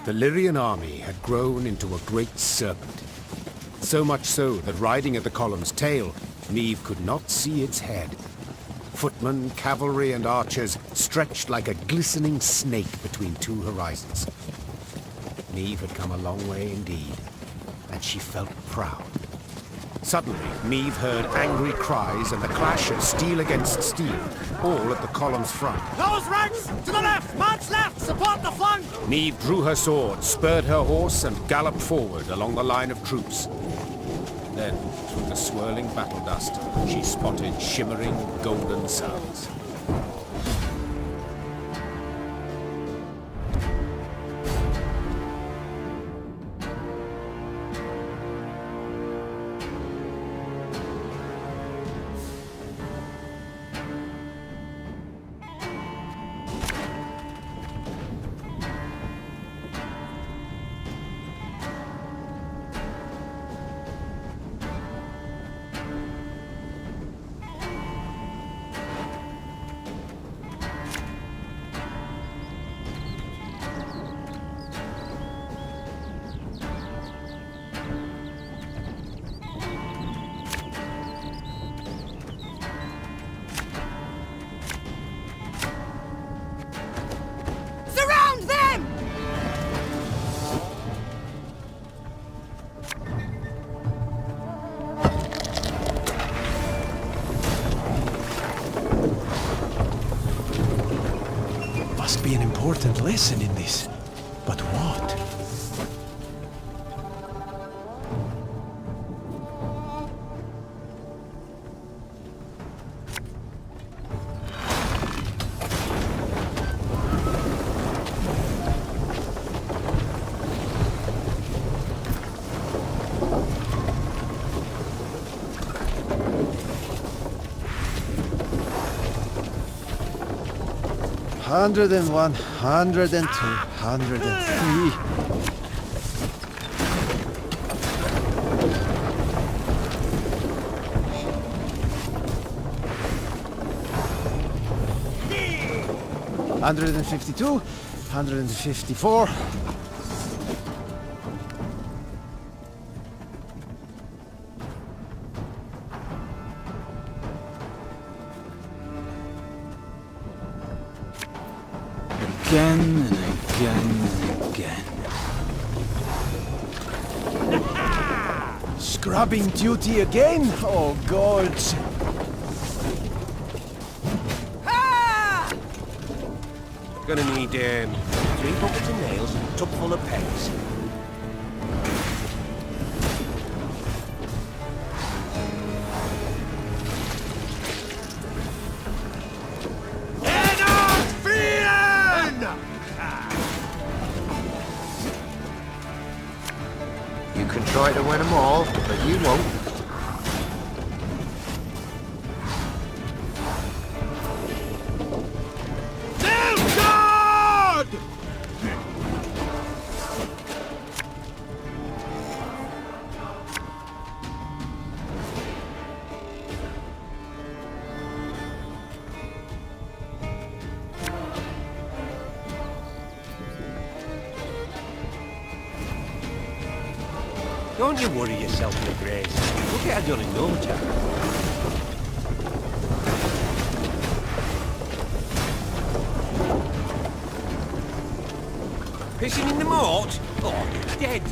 The Lyrian army had grown into a great serpent. So much so that riding at the column's tail, Niamh could not see its head. Footmen, cavalry, and archers stretched like a glistening snake between two horizons. Niamh had come a long way indeed, and she felt proud. Suddenly, Niamh heard angry cries and the clash of steel against steel, all at the column's front. Close ranks! To the left! March left! Support the flank! Niamh drew her sword, spurred her horse, and galloped forward along the line of troops. Then, through the swirling battle dust, she spotted shimmering golden suns. Must be an important lesson in this. But what? Hundred and one, 102, 103. Hundred and 52, 154. Again and again and again. Scrubbing duty again? Oh, gods. Gonna need 3 buckets of nails and a tub full of pegs. You can try to win them all, but you won't. Don't you worry yourself, your grace. Look at her done in no time. Pissing in the moat? Oh, you're dead.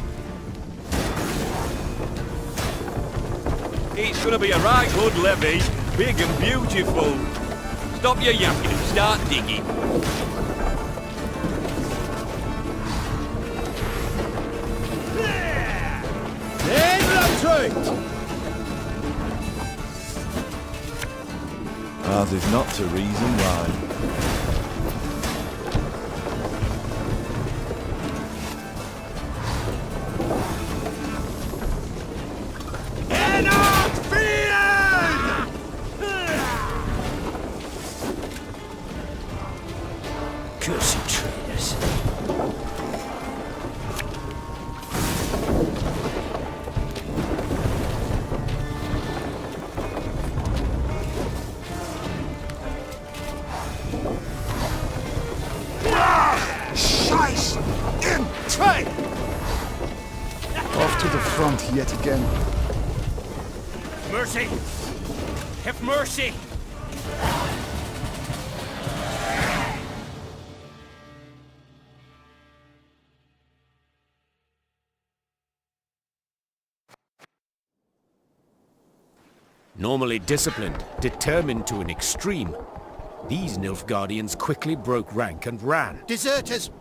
It's gonna be a right good levy, big and beautiful. Stop your yapping and start digging. As if not to reason why. Cursed traitors. yet again. Mercy! Have mercy! Normally disciplined, determined to an extreme, these Nilfgaardians quickly broke rank and ran. Deserters!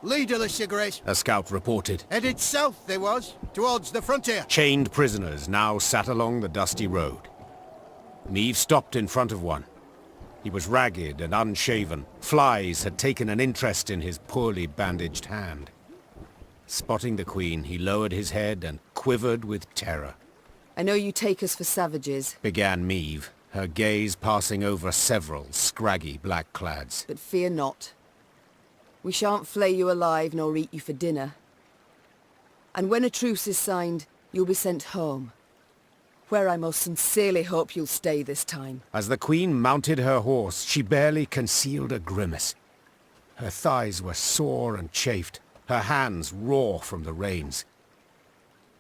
Leaderless, Your Grace. A scout reported. Headed south they was, towards the frontier. Chained prisoners now sat along the dusty road. Meave stopped in front of one. He was ragged and unshaven. Flies had taken an interest in his poorly bandaged hand. Spotting the Queen, he lowered his head and quivered with terror. I know you take us for savages, Began Meave, her gaze passing over several scraggy black-clads. but fear not. We shan't flay you alive nor eat you for dinner. And when a truce is signed, you'll be sent home, where I most sincerely hope you'll stay this time. As the Queen mounted her horse, she barely concealed a grimace. Her thighs were sore and chafed, her hands raw from the reins.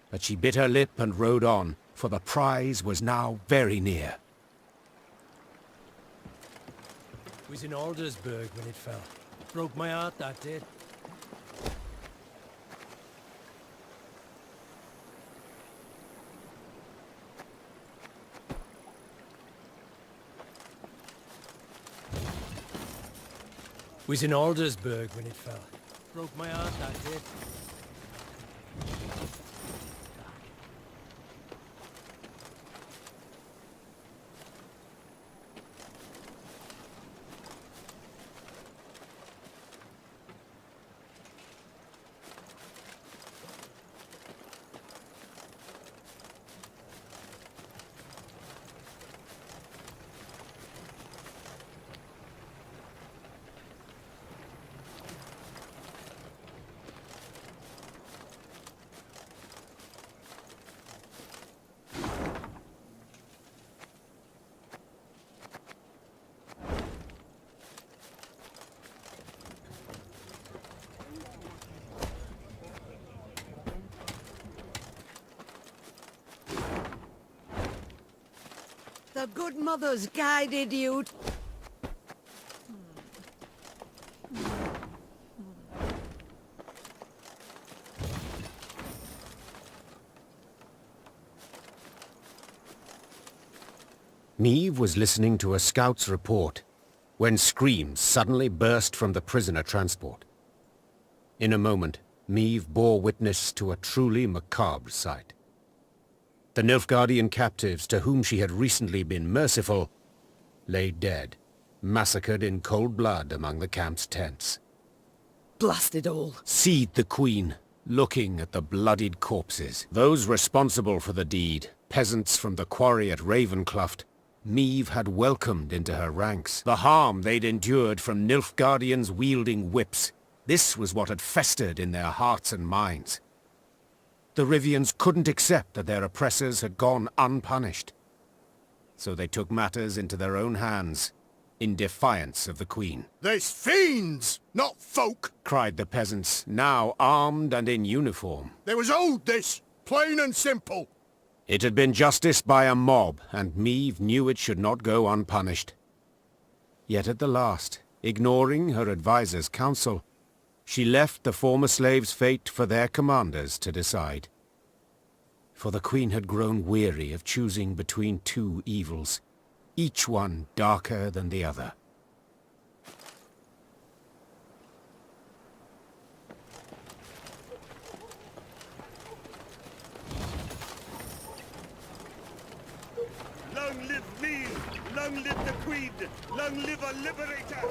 But she bit her lip and rode on, for the prize was now very near. Was in Aldersburg when it fell. Broke my heart, that did. Was in Aldersburg when it fell. Broke my heart, that did. The good mother's guided you. Meave was listening to a scout's report when screams suddenly burst from the prisoner transport. In a moment, Meave bore witness to a truly macabre sight. The Nilfgaardian captives to whom she had recently been merciful lay dead, massacred in cold blood among the camp's tents. Blast it all. Seethed the Queen, looking at the bloodied corpses. Those responsible for the deed, peasants from the quarry at Ravencloft, Meave had welcomed into her ranks. The harm they'd endured from Nilfgaardians wielding whips, this was what had festered in their hearts and minds. The Rivians couldn't accept that their oppressors had gone unpunished. So they took matters into their own hands, in defiance of the Queen. There's fiends, not folk. Cried the peasants, now armed and in uniform. They was owed this, plain and simple. It had been justice by a mob, and Meave knew it should not go unpunished. Yet at the last, ignoring her advisor's counsel, she left the former slaves' fate for their commanders to decide. For the Queen had grown weary of choosing between two evils, each one darker than the other. Long live me! Long live the Queen! Long live a liberator!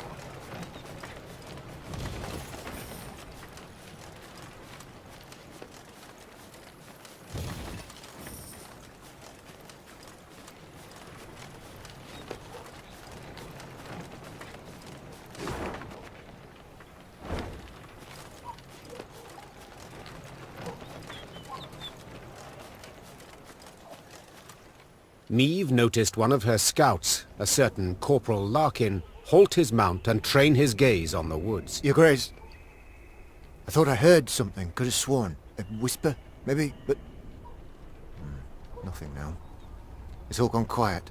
Meave noticed one of her scouts, a certain Corporal Larkin, halt his mount and train his gaze on the woods. Your Grace, I thought I heard something. Could have sworn. A whisper, maybe, but... Nothing now. It's all gone quiet.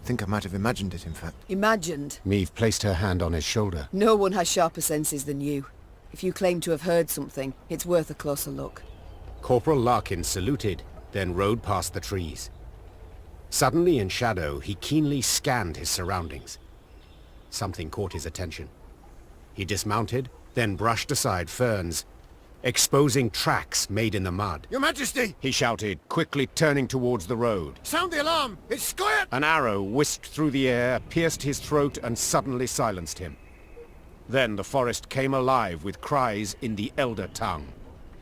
I think I might have imagined it, in fact. Imagined? Meave placed her hand on his shoulder. No one has sharper senses than you. If you claim to have heard something, it's worth a closer look. Corporal Larkin saluted, then rode past the trees. Suddenly in shadow, he keenly scanned his surroundings. Something caught his attention. He dismounted, then brushed aside ferns, exposing tracks made in the mud. Your Majesty! He shouted, quickly turning towards the road. Sound the alarm! It's Scoia'd! An arrow whisked through the air, pierced his throat, and suddenly silenced him. Then the forest came alive with cries in the Elder tongue.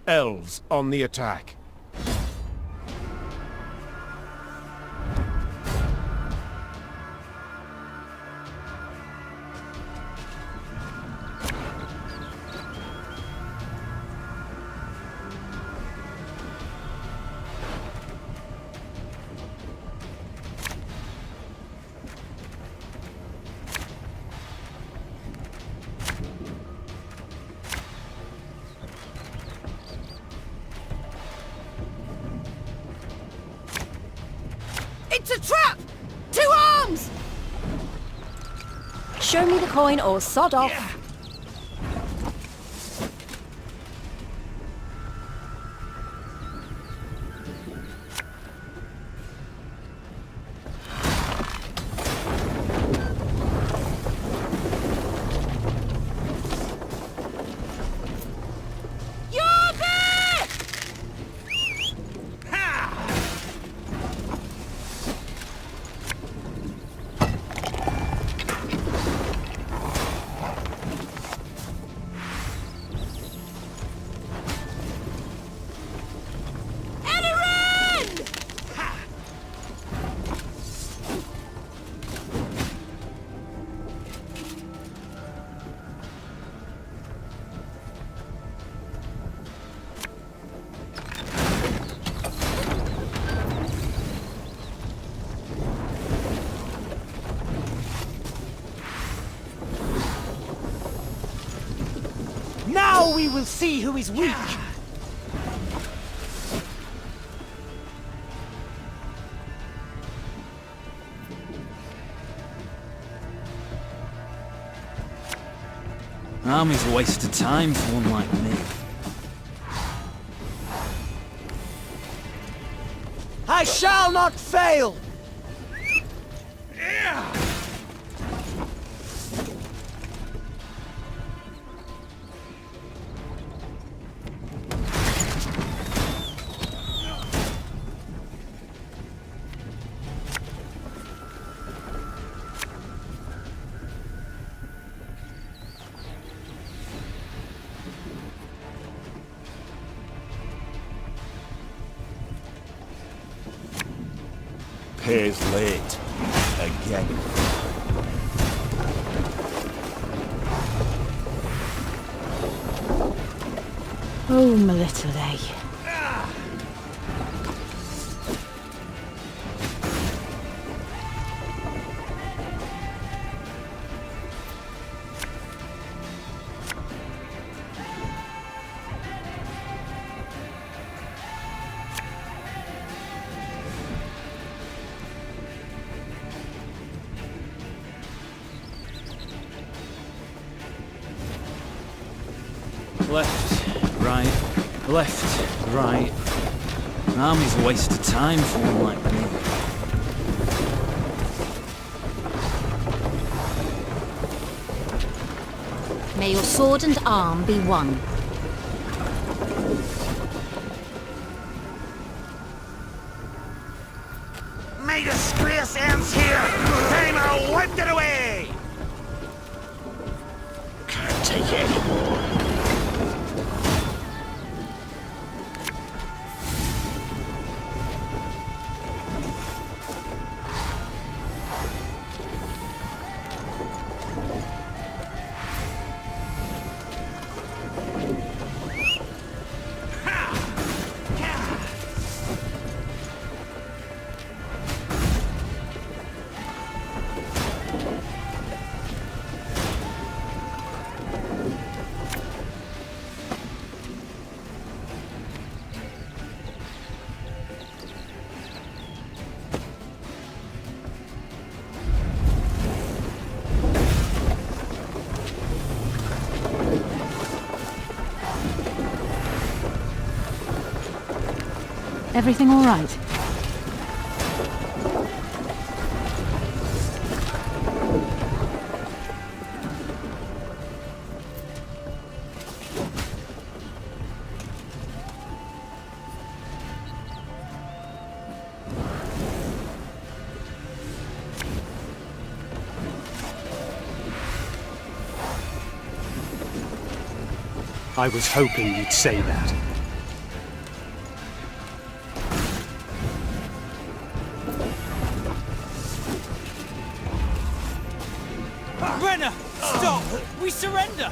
Elves on the attack. It's a trap! 2 arms! Show me the coin or sod off. Now we will see who is weak! Army's a waste of time for one like me. I shall not fail! Pays late. Again. Oh, my little lay. Left, right, left, right. Army's a waste of time for one like me. May your sword and arm be one. May disgrace ends here! Time I wiped it away! Can't take it anymore. Everything all right? I was hoping you'd say that. Renner! Stop! We surrender!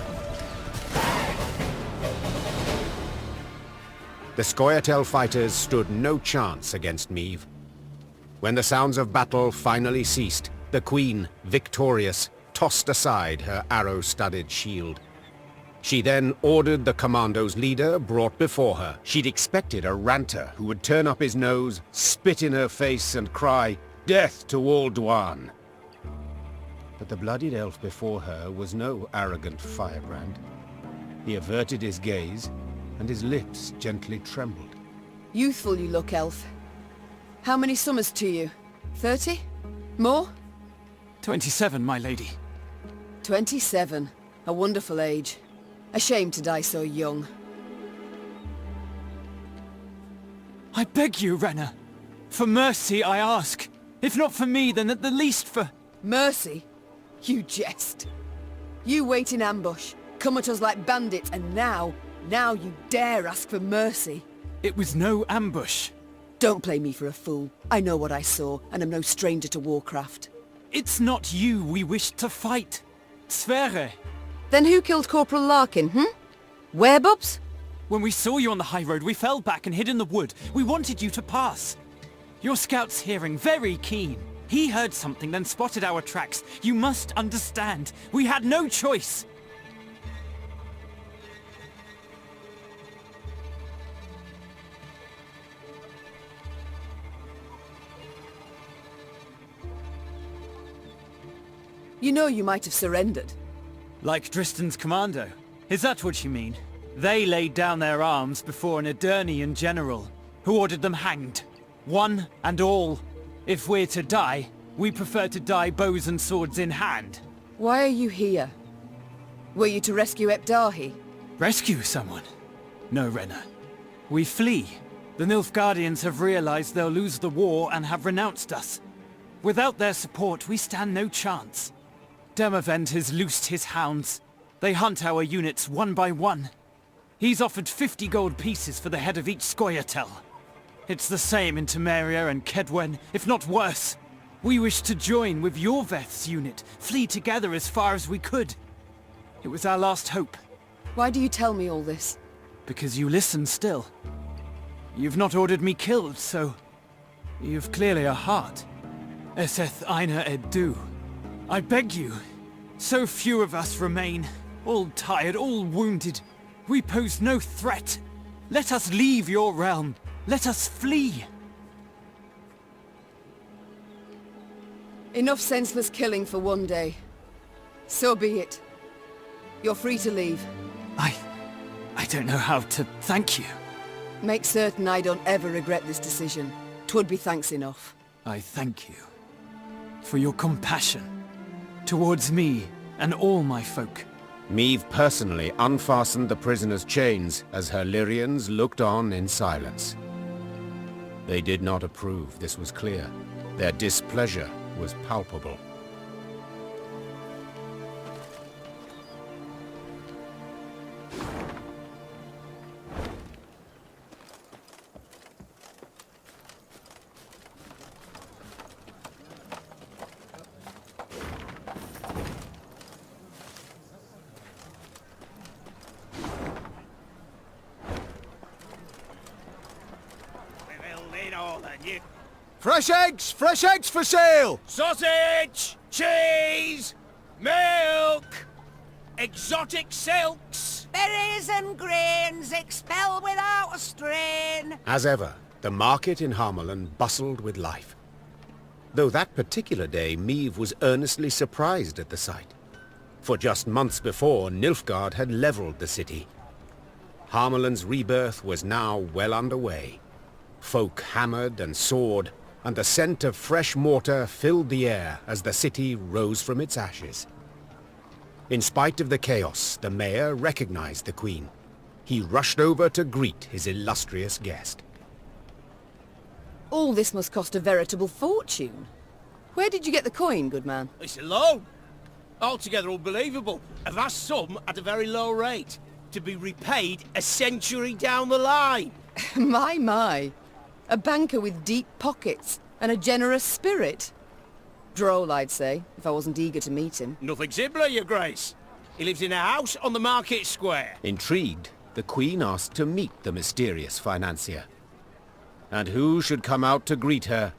The Scoia'tael fighters stood no chance against Meve. When the sounds of battle finally ceased, the Queen, victorious, tossed aside her arrow-studded shield. She then ordered the commando's leader brought before her. She'd expected a ranter who would turn up his nose, spit in her face and cry, "Death to all Dwan!" But the bloodied elf before her was no arrogant firebrand. He averted his gaze, and his lips gently trembled. Youthful you look, elf. How many summers to you? 30? More? 27, my lady. 27. A wonderful age. A shame to die so young. I beg you, Renner. For mercy, I ask. If not for me, then at the least for... Mercy? You jest. You wait in ambush, come at us like bandits, and now you dare ask for mercy. It was no ambush. Don't play me for a fool. I know what I saw, and am no stranger to warcraft. It's not you we wished to fight. Sverre. Then who killed Corporal Larkin, Werebubs? When we saw you on the high road, we fell back and hid in the wood. We wanted you to pass. Your scout's hearing, very keen. He heard something, then spotted our tracks. You must understand. We had no choice. You know you might have surrendered. Like Dristan's commando. Is that what you mean? They laid down their arms before an Edirnian general, who ordered them hanged. One and all. If we're to die, we prefer to die bows and swords in hand. Why are you here? Were you to rescue Epdahi? Rescue someone? No, Renner. We flee. The Nilfgaardians have realized they'll lose the war and have renounced us. Without their support, we stand no chance. Demavend has loosed his hounds. They hunt our units one by one. He's offered 50 gold pieces for the head of each Scoia'tael. It's the same in Temeria and Kedwen, if not worse. We wish to join with your Veth's unit, flee together as far as we could. It was our last hope. Why do you tell me all this? Because you listen still. You've not ordered me killed, so... you've clearly a heart. Eseth Aina Edu. I beg you. So few of us remain. All tired, all wounded. We pose no threat. Let us leave your realm. Let us flee. Enough senseless killing for one day. So be it. You're free to leave. I don't know how to thank you. Make certain I don't ever regret this decision. 'Twould be thanks enough. I thank you. For your compassion. Towards me and all my folk. Meve personally unfastened the prisoner's chains as her Lyrians looked on in silence. They did not approve, this was clear. Their displeasure was palpable. Fresh eggs for sale! Sausage! Cheese! Milk! Exotic silks! Berries and grains expel without a strain. As ever, the market in Harmelin bustled with life. Though that particular day, Meve was earnestly surprised at the sight. For just months before, Nilfgaard had leveled the city. Harmelin's rebirth was now well underway. Folk hammered and sawed, and the scent of fresh mortar filled the air as the city rose from its ashes. In spite of the chaos, the mayor recognized the Queen. He rushed over to greet his illustrious guest. All this must cost a veritable fortune. Where did you get the coin, good man? It's a loan. Altogether unbelievable. A vast sum at a very low rate. To be repaid a century down the line. My. A banker with deep pockets and a generous spirit. Droll, I'd say, if I wasn't eager to meet him. Nothing simpler, your grace. He lives in a house on the market square. Intrigued, the Queen asked to meet the mysterious financier. And who should come out to greet her,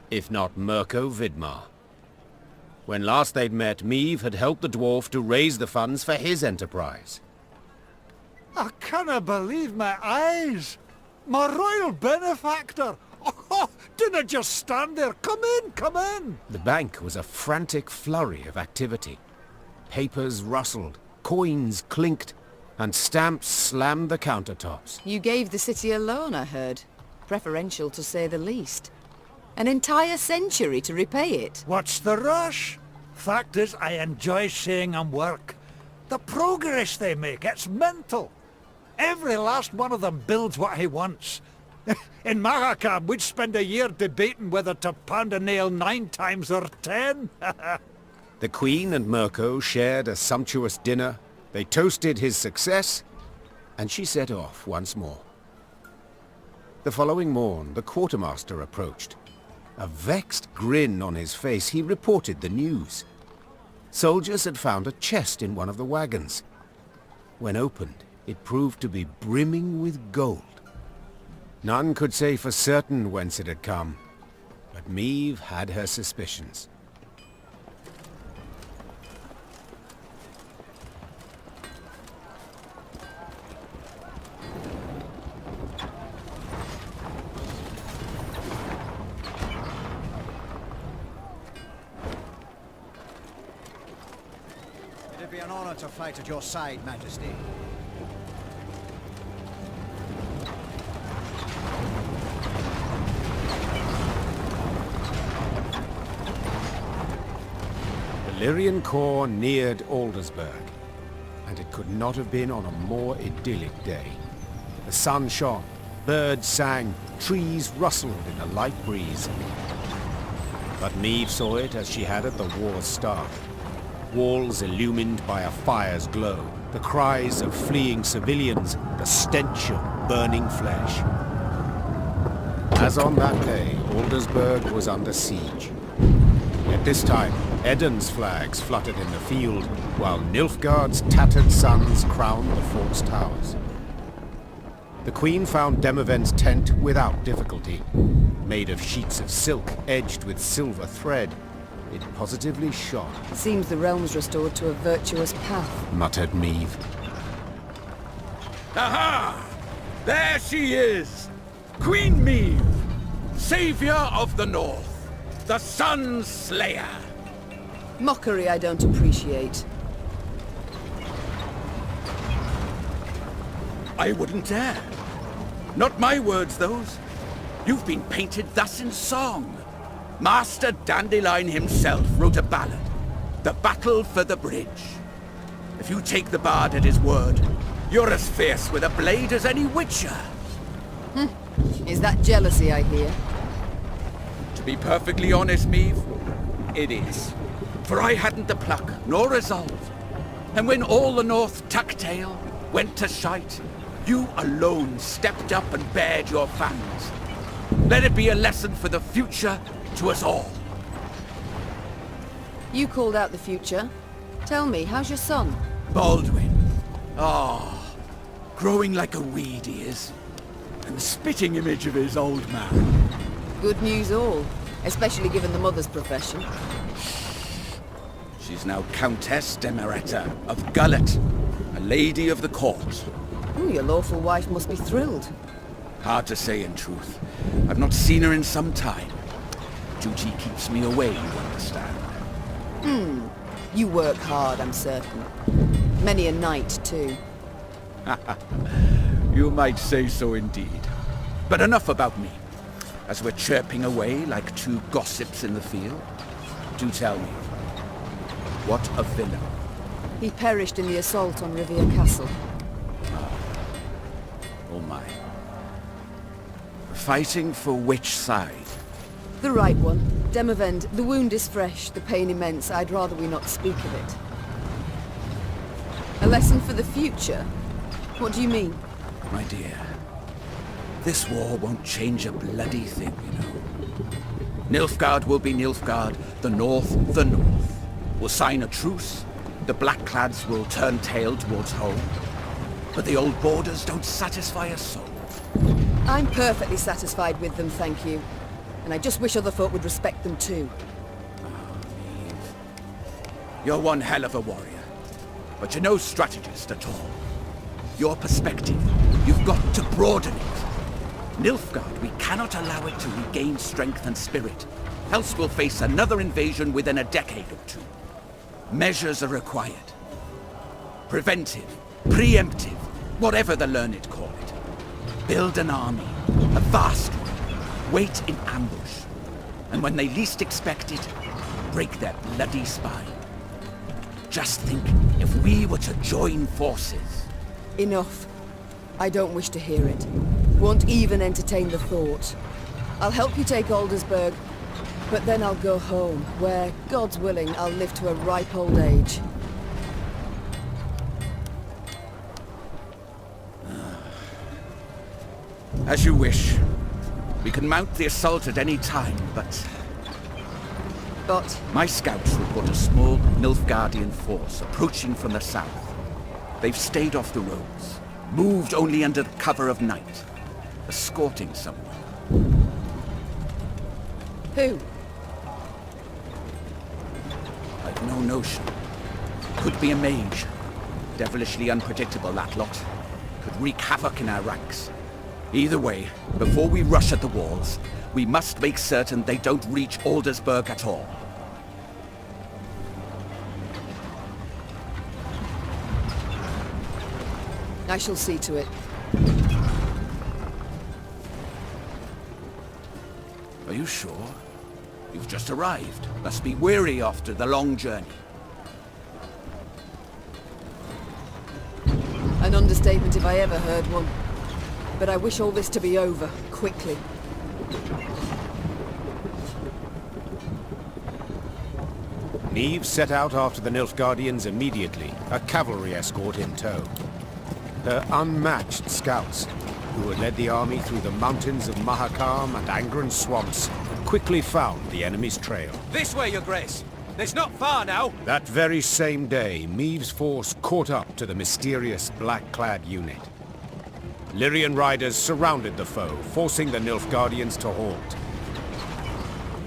if not Mirko Vidmar? When last they'd met, Meve had helped the dwarf to raise the funds for his enterprise. I cannot believe my eyes. My royal benefactor. Oh, dinna just stand there. Come in, come in. The bank was a frantic flurry of activity. Papers rustled, coins clinked, and stamps slammed the countertops. You gave the city a loan, I heard. Preferential, to say the least. An entire century to repay it. What's the rush? Fact is, I enjoy seeing them work. The progress they make, it's mental. Every last one of them builds what he wants. In Marrakam, we'd spend a year debating whether to pound a nail 9 times or 10. The Queen and Mirko shared a sumptuous dinner. They toasted his success, and she set off once more. The following morn, the quartermaster approached. A vexed grin on his face, he reported the news. Soldiers had found a chest in one of the wagons. When opened, it proved to be brimming with gold. None could say for certain whence it had come, but Meve had her suspicions. It'd be an honor to fight at your side, Majesty. The Lyrian corps neared Aldersburg, and it could not have been on a more idyllic day. The sun shone, birds sang, trees rustled in a light breeze. But Meve saw it as she had at the war's start. Walls illumined by a fire's glow, the cries of fleeing civilians, the stench of burning flesh. As on that day, Aldersburg was under siege. At this time, Eden's flags fluttered in the field, while Nilfgaard's tattered suns crowned the fort's towers. The Queen found Demavend's tent without difficulty. Made of sheets of silk edged with silver thread, it positively shone. Seems the realm's restored to a virtuous path, muttered Meve. Aha! There she is! Queen Meve, savior of the North, the Sun Slayer. Mockery I don't appreciate. I wouldn't dare. Not my words, those. You've been painted thus in song. Master Dandelion himself wrote a ballad, The Battle for the Bridge. If you take the bard at his word, you're as fierce with a blade as any witcher. Is that jealousy I hear? To be perfectly honest, Meve, it is. For I hadn't the pluck nor resolve. And when all the North tucked tail went to shite, you alone stepped up and bared your fangs. Let it be a lesson for the future to us all. You called out the future. Tell me, how's your son? Baldwin. Growing like a weed he is. And the spitting image of his old man. Good news all, especially given the mother's profession. She's now Countess Demeretta of Gullet, a lady of the court. Your lawful wife must be thrilled. Hard to say in truth. I've not seen her in some time. Duty keeps me away, you understand. You work hard, I'm certain. Many a night, too. You might say so indeed. But enough about me. as we're chirping away like two gossips in the field? Do tell me, what a villain. He perished in the assault on Rivia Castle. Oh my. Fighting for which side? The right one. Demavend, the wound is fresh, the pain immense. I'd rather we not speak of it. A lesson for the future? What do you mean? My dear, this war won't change a bloody thing, you know. Nilfgaard will be Nilfgaard, the North. We'll sign a truce, the Blackclads will turn tail towards home. But the old borders don't satisfy us soul. I'm perfectly satisfied with them, thank you. And I just wish other folk would respect them too. Eve. You're one hell of a warrior. But you're no strategist at all. Your perspective, you've got to broaden it. Nilfgaard, we cannot allow it to regain strength and spirit. Else we'll face another invasion within a decade or two. Measures are required. Preventive, preemptive, whatever the learned call it. Build an army, a vast one, wait in ambush, and when they least expect it, break their bloody spine. Just think, if we were to join forces... Enough. I don't wish to hear it. Won't even entertain the thought. I'll help you take Aldersburg, but then I'll go home, where, God's willing, I'll live to a ripe old age. As you wish. We can mount the assault at any time, but... My scouts report a small Nilfgaardian force approaching from the south. They've stayed off the roads, moved only under the cover of night, escorting someone. Who? I've no notion. Could be a mage. Devilishly unpredictable, that lot. Could wreak havoc in our ranks. Either way, before we rush at the walls, we must make certain they don't reach Aldersburg at all. I shall see to it. Are you sure? You've just arrived. Must be weary after the long journey. An understatement if I ever heard one. But I wish all this to be over, quickly. Niamh set out after the Nilfgaardians immediately, a cavalry escort in tow. Her unmatched scouts, who had led the army through the mountains of Mahakam and Angren swamps, quickly found the enemy's trail. This way, Your Grace. It's not far now. That very same day, Niamh's force caught up to the mysterious black-clad unit. Lyrian riders surrounded the foe, forcing the Nilfgaardians to halt.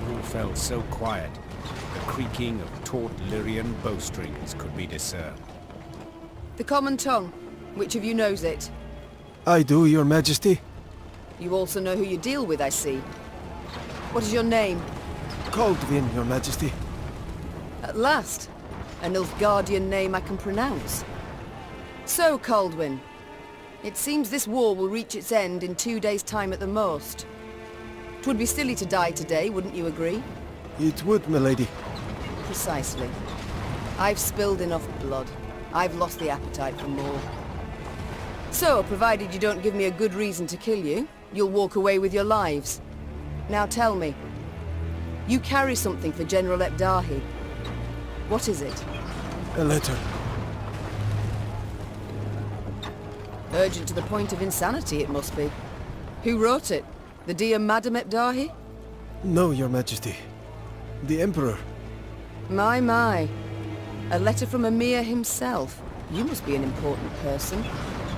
All felt so quiet, the creaking of taut Lyrian bowstrings could be discerned. The common tongue. Which of you knows it? I do, Your Majesty. You also know who you deal with, I see. What is your name? Kaldwin, Your Majesty. At last. A Nilfgaardian name I can pronounce. So, Kaldwin. It seems this war will reach its end in 2 days' time at the most. 'Twould be silly to die today, wouldn't you agree? It would, milady. Precisely. I've spilled enough blood. I've lost the appetite for more. So, provided you don't give me a good reason to kill you, you'll walk away with your lives. Now tell me. You carry something for General Ebdahi. What is it? A letter. Urgent to the point of insanity, it must be. Who wrote it? The dear Madame Ebdahi? No, Your Majesty. The Emperor. My. A letter from Emir himself. You must be an important person.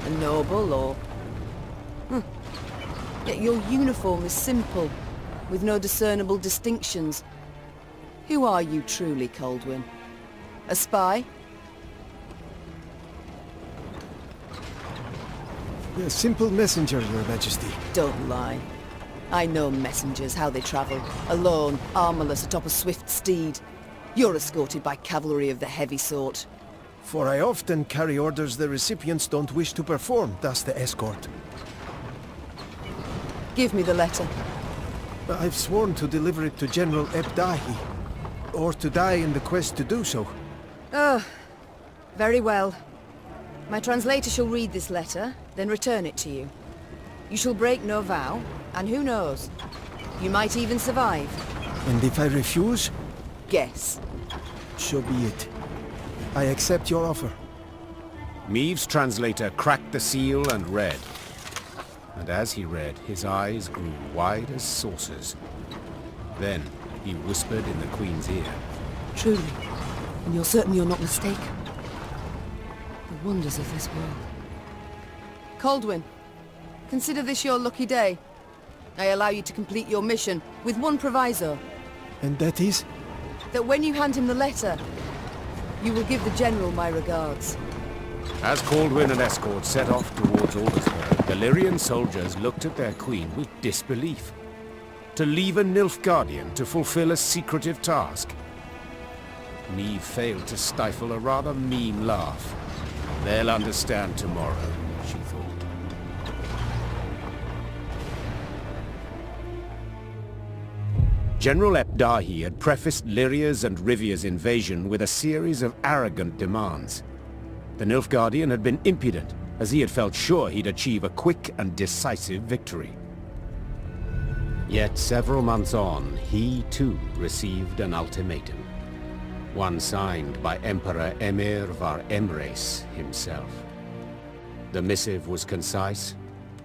A noble, or... Yet your uniform is simple, with no discernible distinctions. Who are you truly, Kaldwin? A spy? A simple messenger, Your Majesty. Don't lie. I know messengers, how they travel. Alone, armorless atop a swift steed. You're escorted by cavalry of the heavy sort. For I often carry orders the recipients don't wish to perform, thus the escort. Give me the letter. I've sworn to deliver it to General Ebdahi, or to die in the quest to do so. Oh, very well. My translator shall read this letter, then return it to you. You shall break no vow, and who knows? You might even survive. And if I refuse? Guess. So be it. I accept your offer. Meave's translator cracked the seal and read. And as he read, his eyes grew wide as saucers. Then he whispered in the Queen's ear. Truly, and you're certain you're not mistaken. The wonders of this world. Caldwin, consider this your lucky day. I allow you to complete your mission, with one proviso. And that is? That when you hand him the letter, you will give the General my regards. As Caldwin and escort set off towards Aldersburg, the Lyrian soldiers looked at their queen with disbelief. To leave a Nilfgaardian to fulfill a secretive task? Meave failed to stifle a rather mean laugh. They'll understand tomorrow, she thought. General Ebdahi had prefaced Lyria's and Rivia's invasion with a series of arrogant demands. The Nilfgaardian had been impudent, as he had felt sure he'd achieve a quick and decisive victory. Yet several months on, he too received an ultimatum. One signed by Emperor Emir var Emreis himself. The missive was concise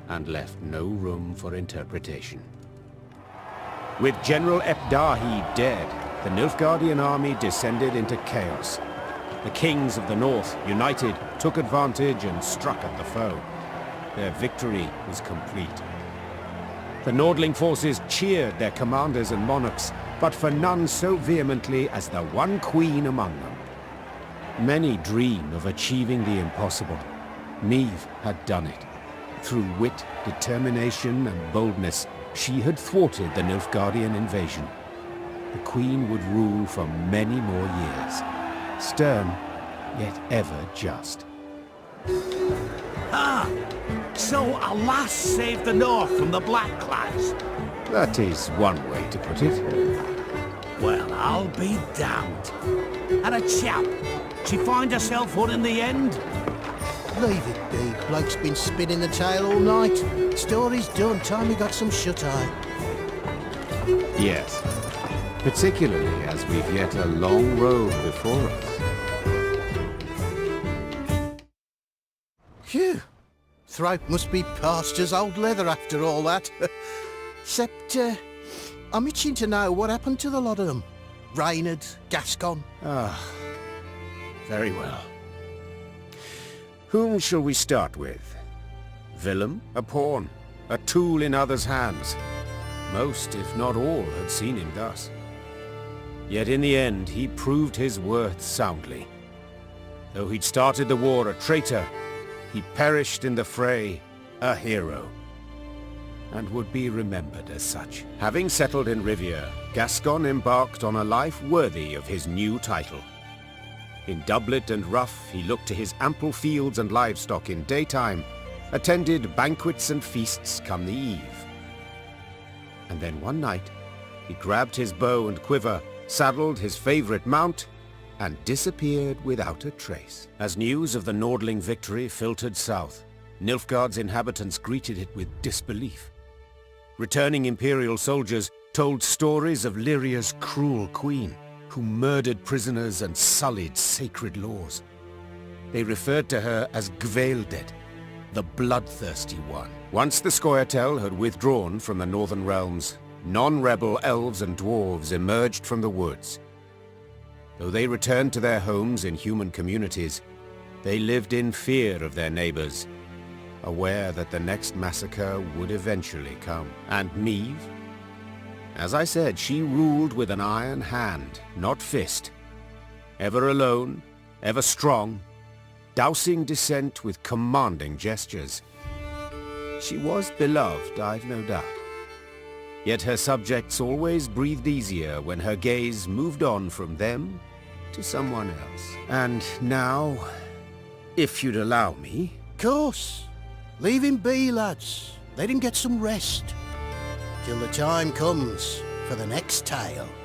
and left no room for interpretation. With General Ebdahi dead, the Nilfgaardian army descended into chaos. The kings of the north, united, took advantage and struck at the foe. Their victory was complete. The Nordling forces cheered their commanders and monarchs, but for none so vehemently as the one queen among them. Many dream of achieving the impossible. Meave had done it. Through wit, determination, and boldness, she had thwarted the Nilfgaardian invasion. The queen would rule for many more years. Stern, yet ever just. Ah! So a lass saved the North from the Blackclads? That is one way to put it. Well, I'll be damned. And a chap, she find herself one in the end? Leave it be. Bloke's been spinning the tale all night. Story's done. Time we got some shut-eye. Yes. Particularly as we've yet a long road before us. Phew. Throat must be parched as old leather after all that. Except, I'm itching to know what happened to the lot of them. Reynard, Gascon. Ah, very well. Whom shall we start with? Willem, a pawn, a tool in others' hands. Most, if not all, had seen him thus. Yet in the end, he proved his worth soundly. Though he'd started the war a traitor, he perished in the fray, a hero, and would be remembered as such. Having settled in Rivia, Gascon embarked on a life worthy of his new title. In doublet and ruff, he looked to his ample fields and livestock in daytime, attended banquets and feasts come the eve. And then one night, he grabbed his bow and quiver, saddled his favorite mount, and disappeared without a trace. As news of the Nordling victory filtered south, Nilfgaard's inhabitants greeted it with disbelief. Returning Imperial soldiers told stories of Lyria's cruel queen, who murdered prisoners and sullied sacred laws. They referred to her as Gvaeldet, the bloodthirsty one. Once the Scoia'tael had withdrawn from the northern realms, non-rebel elves and dwarves emerged from the woods. Though they returned to their homes in human communities, they lived in fear of their neighbors, aware that the next massacre would eventually come. And Meave? As I said, she ruled with an iron hand, not fist. Ever alone, ever strong, dousing dissent with commanding gestures. She was beloved, I've no doubt. Yet her subjects always breathed easier when her gaze moved on from them to someone else. And now, if you'd allow me... Course. Leave him be, lads. Let him get some rest. till the time comes for the next tale.